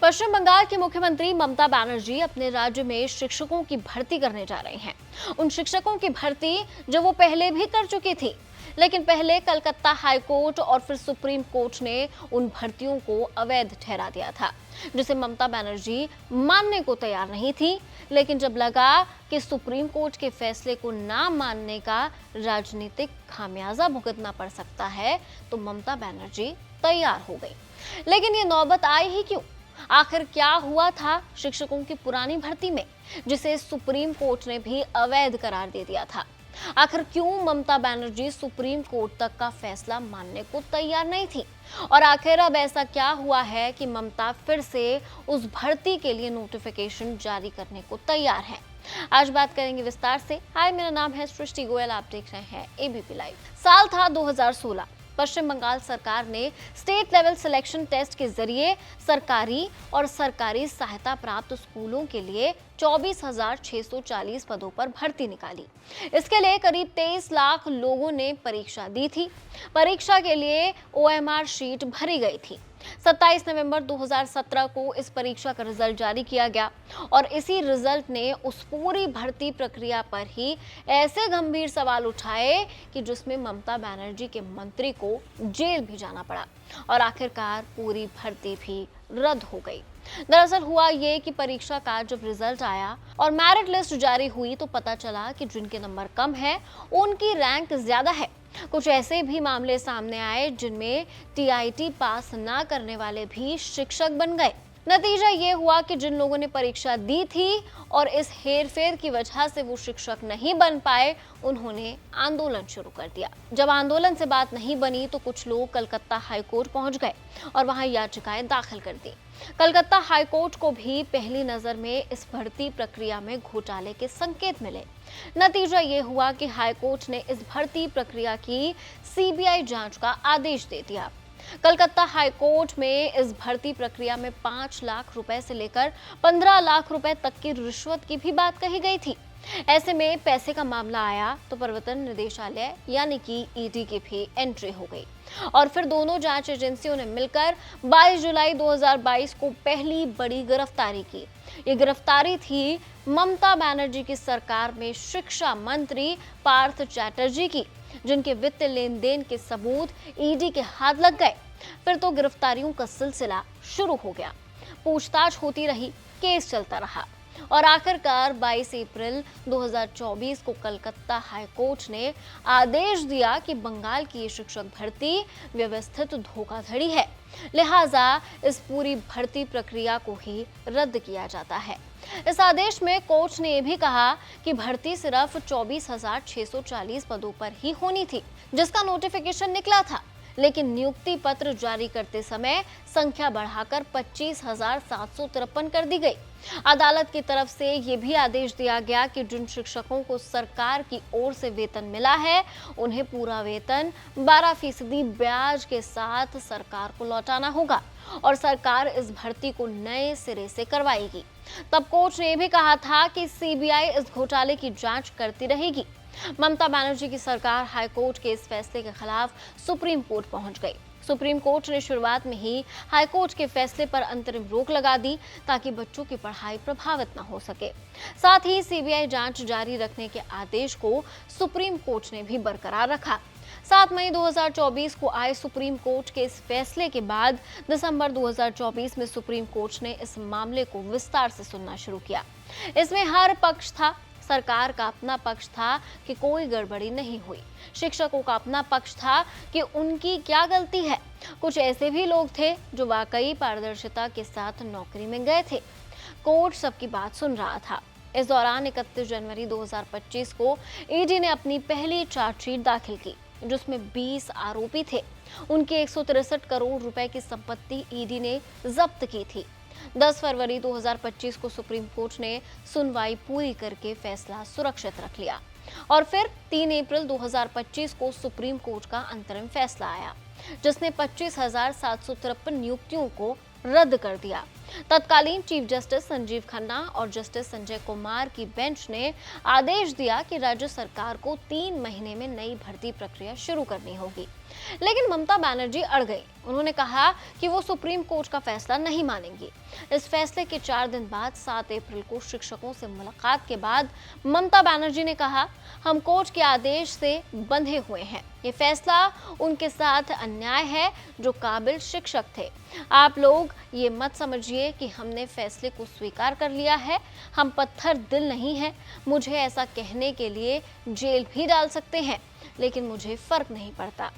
पश्चिम बंगाल की मुख्यमंत्री ममता बनर्जी अपने राज्य में शिक्षकों की भर्ती करने जा रहे हैं। उन शिक्षकों की भर्ती जो वो पहले भी कर चुकी थी, लेकिन पहले कलकत्ता हाई कोर्ट और फिर सुप्रीम कोर्ट ने उन भर्तियों को अवैध ठहरा दिया था, जिसे ममता बनर्जी मानने को तैयार नहीं थी। लेकिन जब लगा कि सुप्रीम कोर्ट के फैसले को ना मानने का राजनीतिक खामियाजा भुगतना पड़ सकता है, तो ममता बनर्जी तैयार हो गई। लेकिन ये नौबत आई ही क्यों? आखिर क्या हुआ था शिक्षकों की पुरानी भर्ती में, जिसे सुप्रीम कोर्ट ने भी अवैध करार दे दिया था? आखिर क्यों ममता बनर्जी सुप्रीम कोर्ट तक का फैसला मानने को तैयार नहीं थी? और आखिर अब ऐसा क्या हुआ है कि ममता फिर से उस भर्ती के लिए नोटिफिकेशन जारी करने को तैयार है? आज बात करेंगे विस्तार से। हाय, मेरा नाम है सृष्टि गोयल, आप देख रहे हैं एबीपी लाइव। साल था 2016। पश्चिम बंगाल सरकार ने स्टेट लेवल सिलेक्शन टेस्ट के जरिए सरकारी और सरकारी सहायता प्राप्त स्कूलों के लिए 24,640 पदों पर भर्ती निकाली। इसके लिए करीब 23 लाख लोगों ने परीक्षा दी थी। परीक्षा के लिए OMR शीट भरी गई थी। 27 नवंबर 2017 को इस परीक्षा का रिजल्ट जारी किया गया और इसी रिजल्ट ने उस पूरी भर्ती प्रक्रिया पर ही ऐसे गंभीर सवाल उठाए कि जिसमें ममता बनर्जी के मंत्री को जेल भी जाना पड़ा और आखिरकार पूरी भर्ती भी रद्द हो गई। दरअसल हुआ ये कि परीक्षा का जब रिजल्ट आया और मेरिट लिस्ट जारी हुई तो पता चला कि जिनके नंबर कम है उनकी रैंक ज्यादा है। कुछ ऐसे भी मामले सामने आए जिनमें TIT पास ना करने वाले भी शिक्षक बन गए। नतीजा ये हुआ कि जिन लोगों ने परीक्षा दी थी और इस हेरफेर की वजह से वो शिक्षक नहीं बन पाए, उन्होंने आंदोलन शुरू कर दिया। जब आंदोलन से बात नहीं बनी तो कुछ लोग कलकत्ता हाई कोर्ट पहुंच गए और वहां याचिकाएं दाखिल कर दी। कलकत्ता हाई कोर्ट को भी पहली नजर में इस भर्ती प्रक्रिया में घोटाले के संकेत मिले। नतीजा ये हुआ कि हाई कोर्ट ने इस भर्ती प्रक्रिया की CBI जांच का आदेश दे दिया। कलकत्ता हाई कोर्ट में इस भर्ती प्रक्रिया में 5 लाख रुपए से लेकर 15 लाख रुपए तक की रिश्वत की भी बात कही गई थी। ऐसे में पैसे का मामला आया तो प्रवर्तन निदेशालय यानी कि ED की भी एंट्री हो गई और फिर दोनों जांच एजेंसियों ने मिलकर 22 जुलाई 2022 को पहली बड़ी गिरफ्तारी की। ये गिरफ्तारी थी ममता बनर्जी की सरकार में शिक्षा मंत्री पार्थ चैटर्जी की, जिनके वित्तीय लेन देन के सबूत ED के हाथ लग गए। फिर तो गिरफ्तारियों का सिलसिला शुरू हो गया। पूछताछ होती रही, केस चलता रहा और आखिरकार 22 अप्रैल 2024 को कलकत्ता हाई कोर्ट ने आदेश दिया कि बंगाल की ये शिक्षक भर्ती व्यवस्थित धोखाधड़ी है, लिहाजा इस पूरी भर्ती प्रक्रिया को ही रद्द किया जाता है। इस आदेश में कोर्ट ने यह भी कहा कि भर्ती सिर्फ 24,640 पदों पर ही होनी थी, जिसका नोटिफिकेशन निकला था, लेकिन नियुक्ति पत्र जारी करते समय संख्या बढ़ाकर 25,753 कर दी गई। अदालत की तरफ से यह भी आदेश दिया गया कि जिन शिक्षकों को सरकार की ओर से वेतन मिला है, उन्हें पूरा वेतन 12% ब्याज के साथ सरकार को लौटाना होगा और सरकार इस भर्ती को नए सिरे से करवाएगी। तब कोर्ट ने यह भी कहा था कि CBI इस घोटाले की जांच करती रहेगी। ममता बनर्जी की सरकार हाई कोर्ट के इस फैसले के खिलाफ सुप्रीम कोर्ट पहुंच गई। सुप्रीम कोर्ट ने शुरुआत में ही हाई कोर्ट के फैसले पर अंतरिम रोक लगा दी ताकि बच्चों की पढ़ाई प्रभावित न हो सके। साथ ही CBI जांच जारी रखने के आदेश को सुप्रीम कोर्ट ने भी बरकरार रखा। 7 मई 2024 को आए सुप्रीम कोर्ट के इस फैसले के बाद दिसंबर 2024 में सुप्रीम कोर्ट ने इस मामले को विस्तार से सुनना शुरू किया। इसमें हर पक्ष था। सरकार का अपना पक्ष था कि कोई गड़बड़ी नहीं हुई, शिक्षकों का अपना पक्ष था कि उनकी क्या गलती है। कुछ ऐसे भी लोग थे जो वाकई पारदर्शिता के साथ नौकरी में गए थे। कोर्ट सबकी बात सुन रहा था। इस दौरान 31 जनवरी 2025 को ED ने अपनी पहली चार्जशीट दाखिल की, जिसमें 20 आरोपी थे। उनकी 163 करोड़ रुपए की संपत्ति ED ने जब्त की थी। 10 फरवरी 2025 को सुप्रीम कोर्ट ने सुनवाई पूरी करके फैसला सुरक्षित रख लिया और फिर 3 अप्रैल 2025 को सुप्रीम कोर्ट का अंतरिम फैसला आया, जिसने 25,753 नियुक्तियों को रद्द कर दिया। तत्कालीन चीफ जस्टिस संजीव खन्ना और जस्टिस संजय कुमार की बेंच ने आदेश दिया कि राज्य सरकार को 3 महीने में नई भर्ती प्रक्रिया शुरू करनी होगी। लेकिन ममता बनर्जी अड़ गई। उन्होंने कहा कि वो सुप्रीम कोर्ट का फैसला नहीं मानेंगी। इस फैसले के 4 दिन बाद 7 अप्रैल को शिक्षकों से मुलाकात के बाद ममता बनर्जी ने कहा, हम कोर्ट के आदेश से बंधे हुए हैं। ये फैसला उनके साथ अन्याय है जो काबिल शिक्षक थे। आप लोग ये मत समझिए कि हमने फैसले को स्वीकार कर लिया है। हम पत्थर दिल नहीं हैं। मुझे ऐसा कहने के लिए जेल भी डाल सकते हैं, लेकिन मुझे फर्क नहीं पड़ता।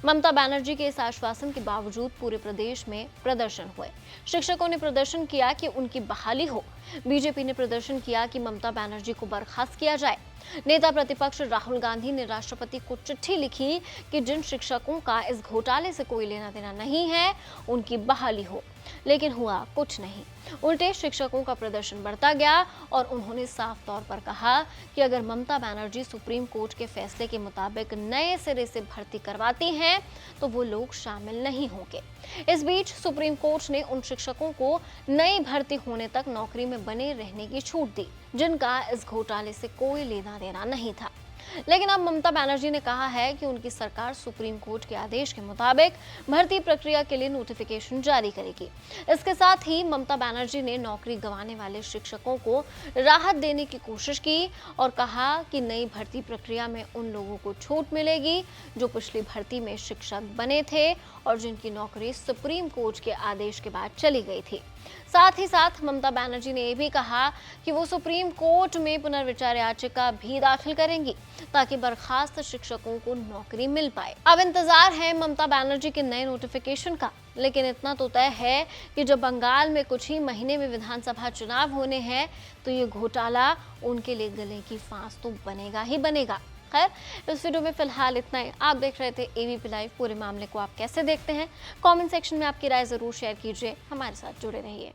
ममता बनर्जी के इस आश्वासन के बावजूद पूरे प्रदेश में प्रदर्शन हुए। शिक्षकों ने प्रदर्शन किया कि उनकी बहाली हो। बीजेपी ने प्रदर्शन किया कि ममता बनर्जी को बर्खास्त किया जाए। नेता प्रतिपक्ष राहुल गांधी ने राष्ट्रपति को चिट्ठी लिखी कि जिन शिक्षकों का इस घोटाले से कोई लेना देना नहीं है, उनकी बहाली हो। लेकिन हुआ कुछ नहीं। उल्टे शिक्षकों का प्रदर्शन बढ़ता गया और उन्होंने साफ तौर पर कहा कि अगर ममता बनर्जी सुप्रीम कोर्ट के फैसले के मुताबिक नए सिरे से भर्ती करवाती हैं, तो वो लोग शामिल नहीं होंगे। इस बीच सुप्रीम कोर्ट ने उन शिक्षकों को नई भर्ती होने तक नौकरी में बने रहने की छूट दी, जिनका इस घोटाले से कोई लेना देना नहीं था। लेकिन अब ममता बनर्जी ने कहा है कि उनकी सरकार सुप्रीम कोर्ट के आदेश के मुताबिक भर्ती प्रक्रिया के लिए नोटिफिकेशन जारी करेगी। इसके साथ ही ममता बनर्जी ने नौकरी गंवाने वाले शिक्षकों को राहत देने की कोशिश की और कहा कि नई भर्ती प्रक्रिया में उन लोगों को छूट मिलेगी जो पिछली भर्ती में शिक्षक बने थे और जिनकी नौकरी सुप्रीम कोर्ट के आदेश के बाद चली गई थी। साथ ही साथ ममता बनर्जी ने यह भी कहा कि वो सुप्रीम कोर्ट में पुनर्विचार याचिका भी दाखिल करेंगी ताकि बर्खास्त शिक्षकों को नौकरी मिल पाए। अब इंतजार है ममता बनर्जी के नए नोटिफिकेशन का, लेकिन इतना तो तय है कि जब बंगाल में कुछ ही महीने में विधानसभा चुनाव होने हैं, तो ये घोटाला उनके लिए गले की फांस तो बनेगा ही बनेगा। खैर, इस वीडियो में फिलहाल इतना ही। आप देख रहे थे एबीपी लाइव। पूरे मामले को आप कैसे देखते हैं, कमेंट सेक्शन में आपकी राय जरूर शेयर कीजिए। हमारे साथ जुड़े रहिए।